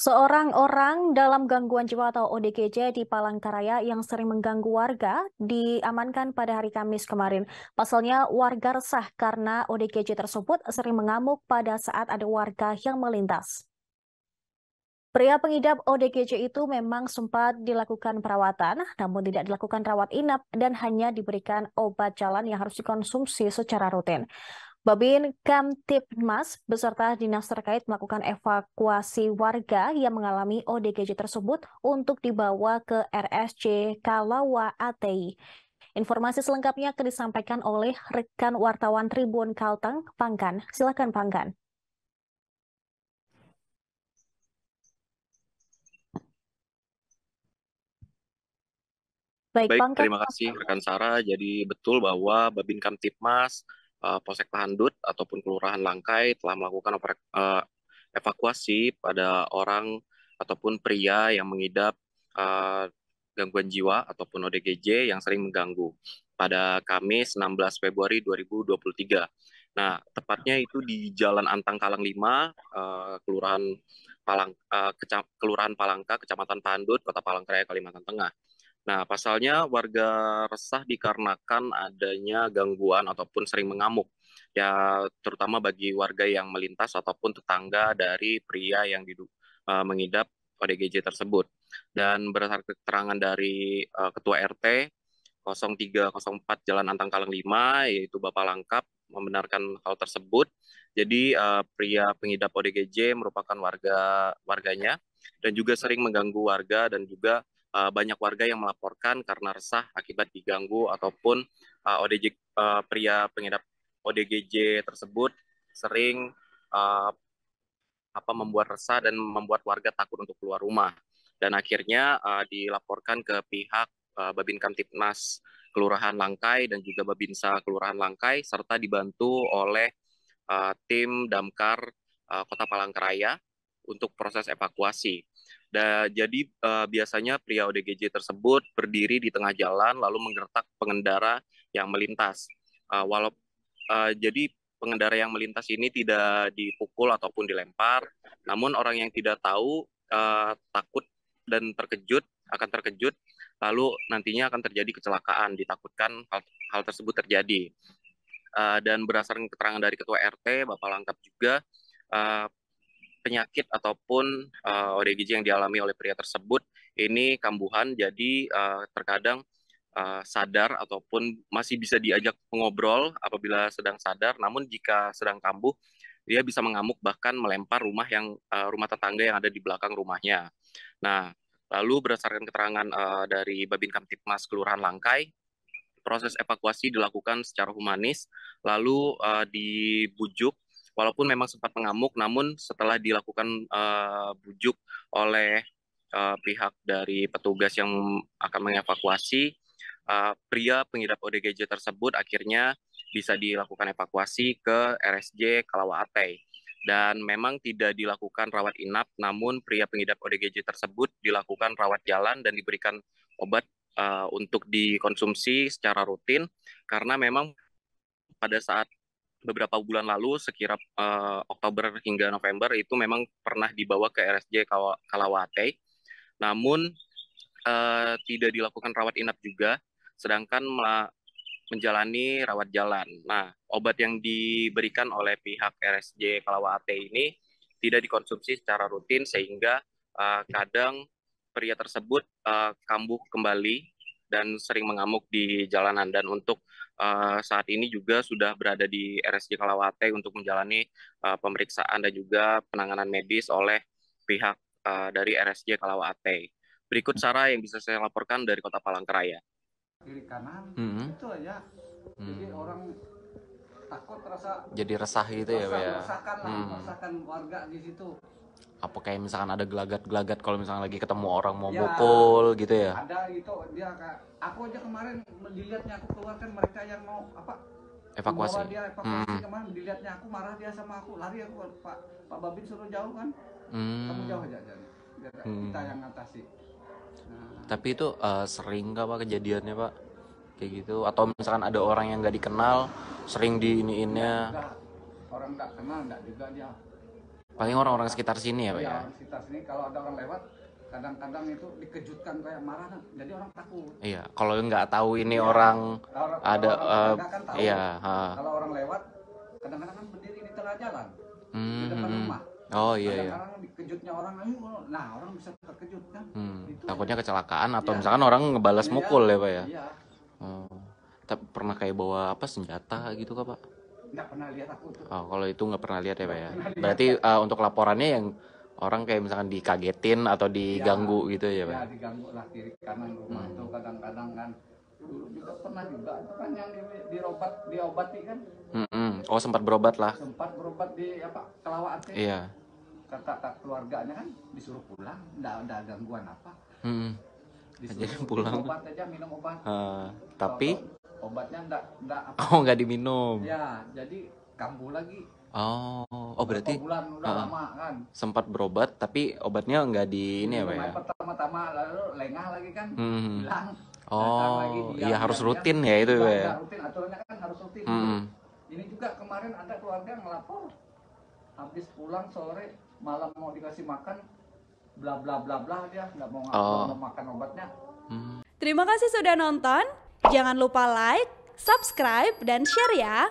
Seorang orang dalam gangguan jiwa atau ODGJ di Palangkaraya yang sering mengganggu warga diamankan pada hari Kamis kemarin. Pasalnya, warga resah karena ODGJ tersebut sering mengamuk pada saat ada warga yang melintas. Pria pengidap ODGJ itu memang sempat dilakukan perawatan, namun tidak dilakukan rawat inap dan hanya diberikan obat jalan yang harus dikonsumsi secara rutin. Babin Kamtibmas beserta dinas terkait melakukan evakuasi warga yang mengalami ODGJ tersebut untuk dibawa ke RSJ Kalawa ATI. Informasi selengkapnya akan disampaikan oleh rekan wartawan Tribun Kalteng, Pangkan. Silakan Pangkan. Baik, Baik, Pangkan. terima kasih rekan Sarah. Jadi betul bahwa Babin Kamtibmas, Polsek Pahandut ataupun Kelurahan Langkai telah melakukan evakuasi pada orang ataupun pria yang mengidap eh, gangguan jiwa ataupun ODGJ yang sering mengganggu pada Kamis 16 Februari 2023. Nah, tepatnya itu di Jalan Antang Kalang 5, Kelurahan Palangka, Kecamatan Pahandut, Kota Palangkaraya, Kalimantan Tengah. Nah, pasalnya warga resah dikarenakan adanya gangguan ataupun sering mengamuk. Ya, terutama bagi warga yang melintas ataupun tetangga dari pria yang mengidap ODGJ tersebut. Dan berdasarkan keterangan dari Ketua RT 0304 Jalan Antang Kaleng 5, yaitu Bapak Langkap, membenarkan hal tersebut. Jadi, pria pengidap ODGJ merupakan warganya dan juga sering mengganggu warga dan juga banyak warga yang melaporkan karena resah akibat diganggu ataupun pria pengidap ODGJ tersebut sering uh, membuat resah dan membuat warga takut untuk keluar rumah. Dan akhirnya dilaporkan ke pihak Babin Kamtibnas Kelurahan Langkai dan juga Babinsa Kelurahan Langkai serta dibantu oleh tim Damkar Kota Palangkaraya untuk proses evakuasi. Jadi biasanya pria ODGJ tersebut berdiri di tengah jalan lalu menggertak pengendara yang melintas. Jadi pengendara yang melintas ini tidak dipukul ataupun dilempar, namun orang yang tidak tahu takut dan akan terkejut, lalu nantinya akan terjadi kecelakaan. Ditakutkan hal tersebut terjadi. Dan berdasarkan keterangan dari Ketua RT, Bapak Langkap juga, uh, penyakit ataupun ODGJ yang dialami oleh pria tersebut ini kambuhan, jadi terkadang sadar ataupun masih bisa diajak mengobrol apabila sedang sadar, namun jika sedang kambuh, dia bisa mengamuk bahkan melempar rumah tetangga yang ada di belakang rumahnya. Nah, lalu berdasarkan keterangan dari Babin Kamtibmas Kelurahan Langkai, proses evakuasi dilakukan secara humanis, lalu dibujuk, walaupun memang sempat mengamuk, namun setelah dilakukan bujuk oleh pihak dari petugas yang akan mengevakuasi, pria pengidap ODGJ tersebut akhirnya bisa dilakukan evakuasi ke RSJ Kalawate. Dan memang tidak dilakukan rawat inap, namun pria pengidap ODGJ tersebut dilakukan rawat jalan dan diberikan obat untuk dikonsumsi secara rutin, karena memang pada saat beberapa bulan lalu sekira Oktober hingga November itu memang pernah dibawa ke RSJ Kalawate, namun tidak dilakukan rawat inap juga, sedangkan menjalani rawat jalan. Nah, obat yang diberikan oleh pihak RSJ Kalawate ini tidak dikonsumsi secara rutin sehingga kadang pria tersebut kambuh kembali dan sering mengamuk di jalanan. Dan untuk saat ini juga sudah berada di RSJ Kalawate untuk menjalani pemeriksaan dan juga penanganan medis oleh pihak dari RSJ Kalawate. Berikut Sarah yang bisa saya laporkan dari Kota Palangkaraya. Kiri kanan Hmm. itu aja, jadi orang takut, rasa Jadi resah gitu ya, Pak ya. meresahkan lah, meresahkan warga di situ. Apa kayak misalkan ada gelagat-gelagat kalau misalkan lagi ketemu orang mau Ya, mukul gitu ya. ada itu, dia kayak aku aja kemarin dilihatnya, aku keluarkan mereka yang mau Evakuasi. membawa dia evakuasi. Kemarin dilihatnya aku, marah dia sama aku, lari aku, Pak Babin suruh jauh kan. Kamu jauh aja biar kita yang ngatasi. Nah, Tapi itu sering nggak Pak kejadiannya Pak? Kayak gitu. Atau misalkan ada orang yang nggak dikenal sering di iniinnya. enggak, orang enggak kenal enggak juga dia. Paling orang-orang sekitar sini ya Pak ya? Iya, orang sekitar sini kalau ada orang lewat, kadang-kadang itu dikejutkan kayak marah, jadi orang takut. Iya, kalau nggak tahu ini Iya, orang ada orang kan tahu. iya, Kalau orang lewat, kadang-kadang kan berdiri di tengah jalan, di depan hmm. rumah. Oh iya iya. Kadang-kadang dikejutnya orang, nah orang bisa terkejut kan. Itu Takutnya ya. kecelakaan atau Iya. misalkan orang ngebalas Iya, mukul ya Pak ya? Iya, Oh. Tapi pernah kayak bawa apa senjata gitu kah Pak? nggak pernah lihat aku tuh. Oh, kalau itu nggak pernah lihat ya Pak ya? Nggak pernah lihat. Berarti untuk laporannya yang orang kayak misalkan dikagetin atau diganggu gitu ya Pak? Ya diganggu lah kiri kanan rumah itu kadang-kadang kan. Dulu juga pernah juga itu kan yang diobati kan. Oh sempat berobat lah. Sempat berobat di Kelawaan sih. Iya. Kata keluarganya kan disuruh pulang, nggak ada gangguan apa. Jadi Disuruh pulang. minum obat aja, minum obat. Tapi obatnya nggak apa. oh nggak diminum. Ya, jadi kambuh lagi. Oh berarti Berapa bulan udah lama kan. sempat berobat tapi obatnya nggak di ini ya Pak ya? Pertama-tama lalu lengah lagi kan, hilang. Oh lagi, iya harus rutin ya itu Pak ya? Rutin, aturannya kan harus rutin. Ini juga kemarin ada keluarga ngelapor, habis pulang sore malam mau dikasih makan, bla bla bla bla dia nggak mau makan obatnya. Terima kasih sudah nonton. Jangan lupa like, subscribe, dan share ya.